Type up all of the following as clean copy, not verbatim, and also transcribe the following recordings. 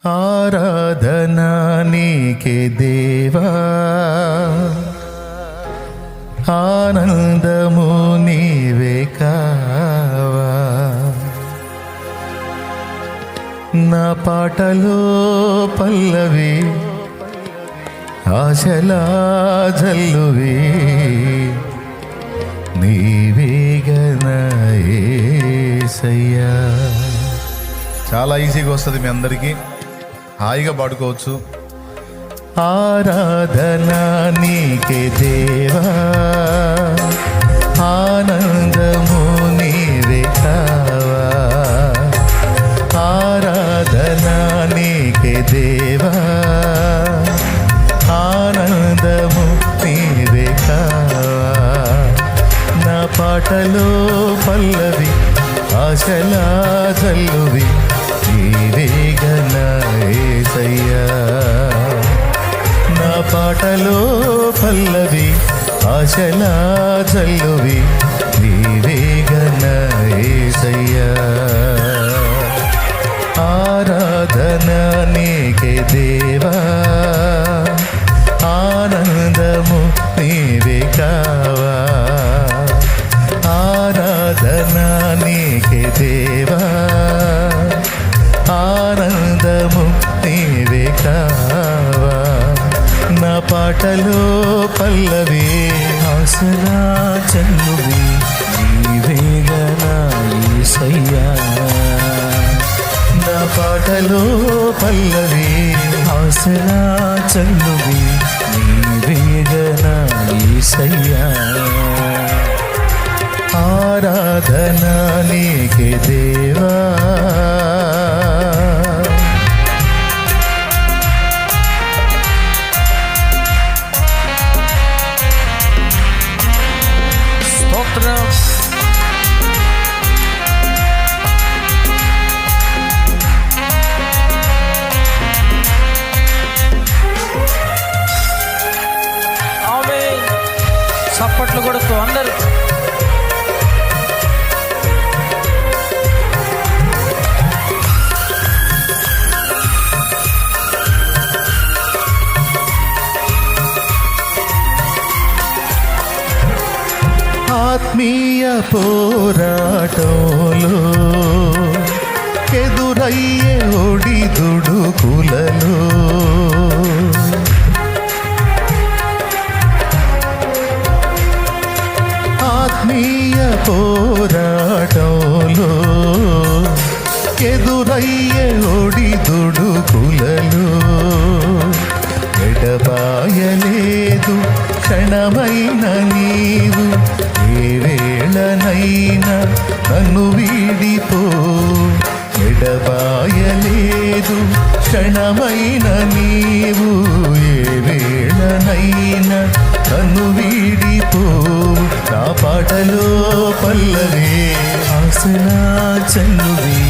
ఆరాధనా నీకే దేవా, ఆనందము నీవే కావా. నా పాటలో పల్లవి ఆశలా జల్లువి నీవేగనా యేసయ్యా. చాలా ఈజీగా వస్తుంది, మీ అందరికీ హాయిగా పాడుకోవచ్చు. ఆరాధనా నీకే దేవా, ఆనందము నీవే కావా. ఆరాధనా నీకే దేవా, ఆనందము నీవే కావా. నా పాటలో పల్లవి ఆశలా జల్లువి నీవేగనా యేసయ్యా. నా పాటలో పల్లవి ఆశలా జల్లువి నీవేగనా యేసయ్యా. ఆరాధనా నీకే దేవా, ఆనందము నీవే కావా. ఆరాధనా నీకే దేవా, ఆనందము నీవే కావా. నా పాటలో పల్లవి ఆశలా జల్లువి నీవేగనా యేసయ్యా. నా పాటలో పల్లవి ఆశలా జల్లువి నీవేగనా యేసయ్యా. ఆరాధనా నీకే దేవా. స్తోత్రం. ఆమేన్. చప్పట్లు కొడుతూ అందరూ ఆత్మీయ పోరాటంలో ఎదురయ్యే ఒడిదుడుకులలో ఆత్మీయ పోరాటంలో ఎదురయ్యే ఒడిదుడుకులలో ఎడబాయలేదు క్షణమైన నీవు. ఏ వేళనైనా నన్ను వీడిపో. ఎడబాయలేదు క్షణమైన నీవు. ఏ వేళనైనా నన్ను వీడిపో. నా పాటలో పల్లవి ఆశలా జల్లువి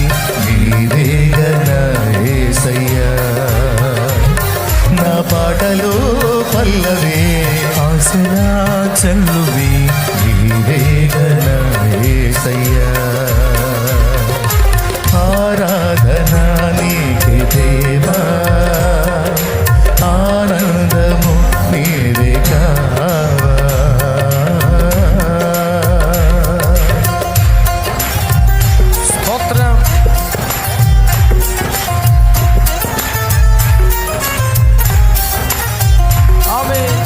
నీవేగనా యేసయ్యా. నా పాటలో పల్లవి ఆశలా జల్లువి నీవేగనా యేసయ్యా. ఆరాధనా నీకే దేవా, ఆనందము నీవే కావా. స్తోత్రం. ఆమేన్.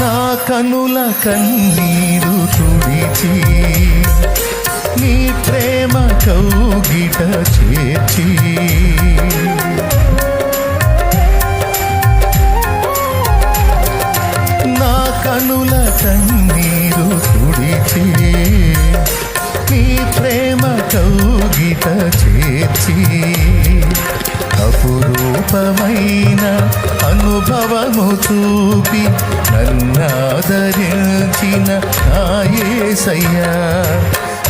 నా కనుల కన్నీరు తుడిచి నీ ప్రేమ కౌగిట చేర్చి నా కనుల కన్నీరు తుడిచి నీ ప్రేమ కౌగిట చేర్చి అపురూపమైన అనుభవము చూపి నన్నాదరించిన నా యేసయ్యా,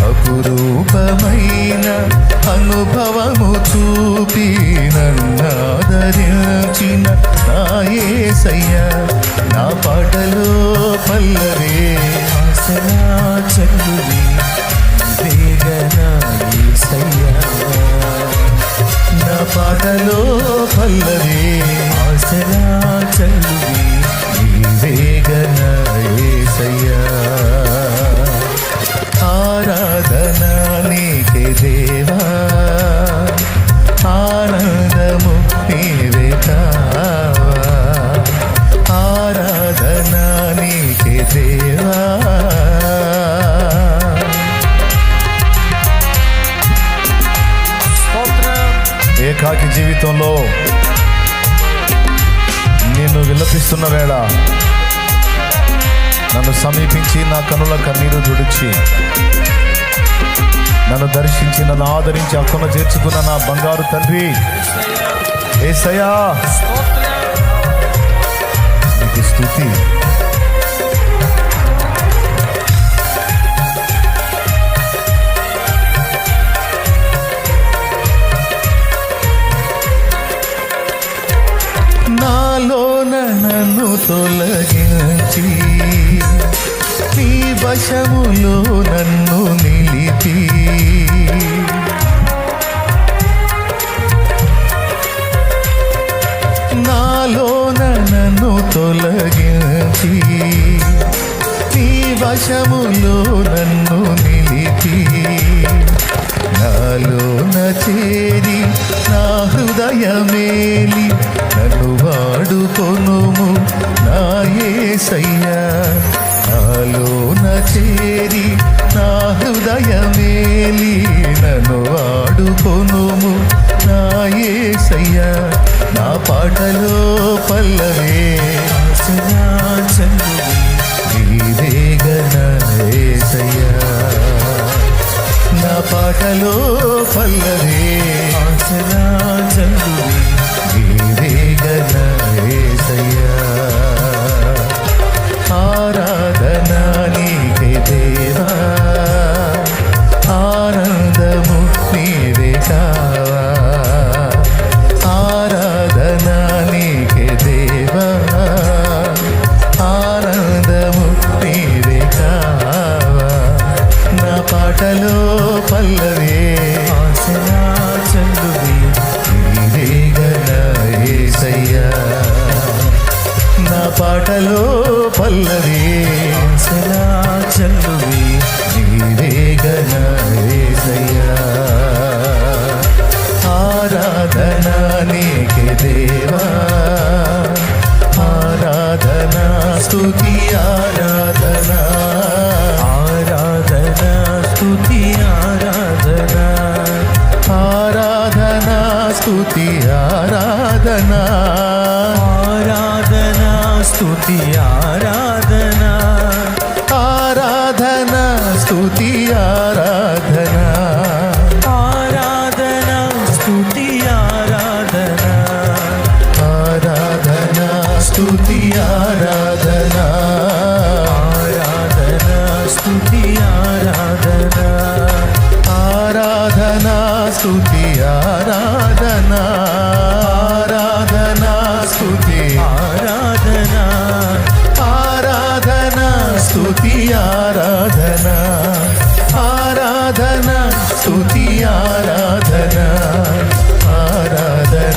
అపురూపమైన అనుభవము చూపి నన్నాదరించిన నా యేసయ్యా, నా పాటలో పల్లవే ఆసనా చల్లువి వేగనా యేసయ్యా, నా పాటలో పల్లవే ఆసనా చల్లువి వేగనా యేసయ్యా, ఆరాధన నీకే దేవా, ఆనందము నీవే కావా, ఆరాధన నీకే దేవా. ఏకాకి జీవితంలో నేను విలపిస్తున్న వేళ నన్ను సమీపించి నా కనుల కన్నీరు తుడిచి నన్ను దర్శించి నన్ను ఆదరించి హక్కున చేర్చుకున్న నా బంగారు తండ్రి యేసయ్యా, నీకు స్తుతి. నాలోన నన్ను తొలగించి నీ వశములో నన్ను నిలిపి, నాలోన నన్ను తొలగించి నీ వశములో నన్ను నిలిపి, నాలోన చేరి నా హృదయమేలి నన్ను వాడుకొనుము నా యేసయ్యా, నాలోన చేరి నా హృదయమేలి నన్ను వాడుకొనుము నా యేసయ్యా, నా పాటలో పల్లవే ఆసనా చల్లువి నీవేగనా యేసయ్యా, నా పాటలో పల్లవే ఆసనా చల్లువి నీవేగనా యేసయ్యా, ఆరాధన నీకే దేవా, ఆనందము నీవే కావా, ఆరాధన నీకే దేవా, ఆనందము నీవే కావా, నా పాటలో పల్లవే ఆసనా చల్లువి నీవేగనా యేసయ్యా, నా పాటలో పల్లవి ఆసనా చల్లువి నీవేగనా యేసయ్యా, ఆరాధన నీకే దేవా, ఆరాధన స్తుతి ఆరాధన, ఆరాధన స్తుతి ఆరాధన, ఆరాధన స్తుతి ఆరాధన, ఆరాధన స్తుతి ఆరాధన, ఆరాధన స్తుతి ఆరాధన, ఆరాధన స్తుతి ఆరాధన, ఆరాధన స్తుతి ఆరాధన, ఆరాధన స్తుతి ఆరాధన, ఆరాధన స్తుతి ఆరాధన, ఆరాధన స్తుతి ఆరాధన, ఆరాధన స్తుతి ఆరాధన, ఆరాధన స్తుతి ఆరాధన, ఆరాధన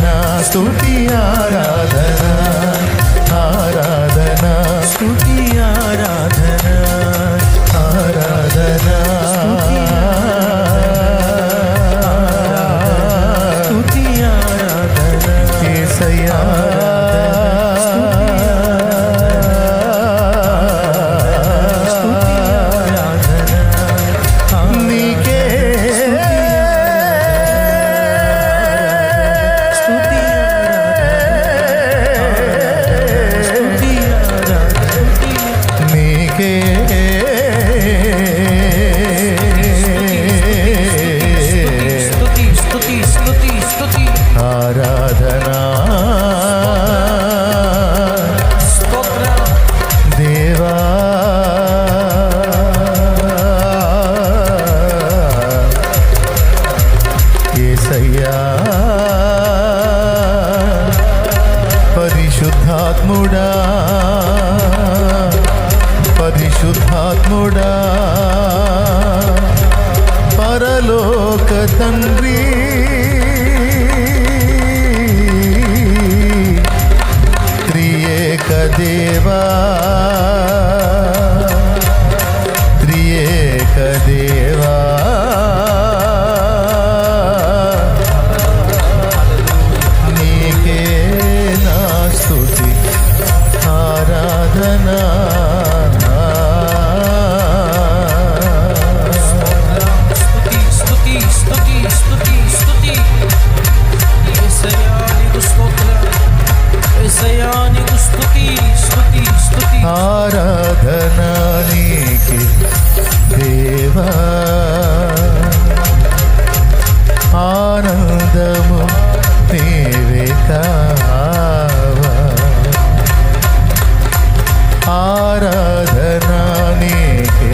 స్తుతి ఆరాధన, ఆరాధన స్తుతి ఆరాధన, ఆరాధన స్తుతి ఆరాధన యేసయ్యా, నీకే నీకే పరిశుద్ధాత్ముడా పరిశుద్ధాత్ముడా పరలోక తండ్రి త్రియేక దేవా త్రియేక దేవా నీకే నా స్తుతి ఆరాధనా ఆరాధనా నీకే దేవా ఆనందము నీవే కావా ఆరాధనా నీకే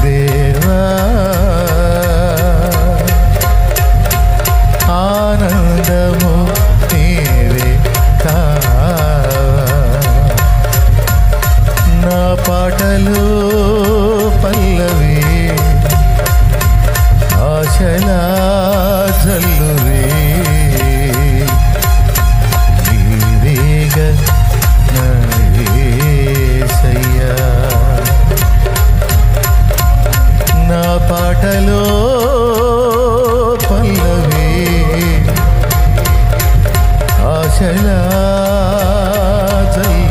దేవా ఆనందము నీవే కావా నా పాటలు పల్లవి ఆశలా చల్లువే నీవేగ నా యేసయ్యా నా పాటలో పల్లవి ఆశలా చల్లువే